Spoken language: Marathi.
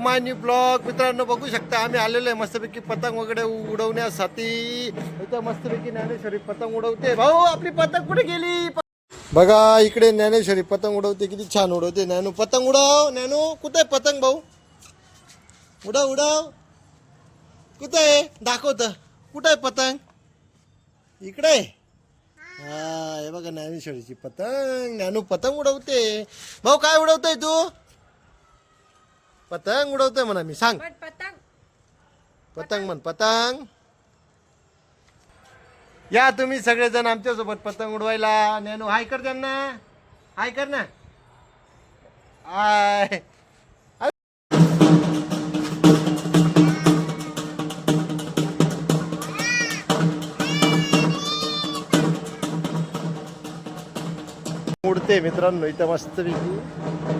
माय न्यू ब्लॉग. मित्रांनो बघू शकता आम्ही आलेलो आहे मस्तपैकी पतंग वगैरे उडवण्यासाठी. इथं मस्तपैकी ज्ञानेश्वरी पतंग उडवते. भाऊ आपली पतंग कुठे गेली? बघा इकडे ज्ञानेश्वरी पतंग उडवते. किती छान उडवते. ज्ञानू पतंग उडव. ज्ञानू कुठे पतंग भाऊ? उडव उडव. कुठे आहे दाखवत? कुठे आहे पतंग? इकडे. हा हे बघा ज्ञानेश्वरीची पतंग. ज्ञानू पतंग उडवते. भाऊ काय उडवतोय तू? पतंग उडवतोय म्हणा मी. सांग पतंग. पतंग म्हण पतंग. या तुम्ही सगळेजण आमच्यासोबत पतंग उडवायला. ज्ञानू हाय कर त्यांना. हाय कर ना. हाय. उडते मित्रांनो इथं मस्तपैकी.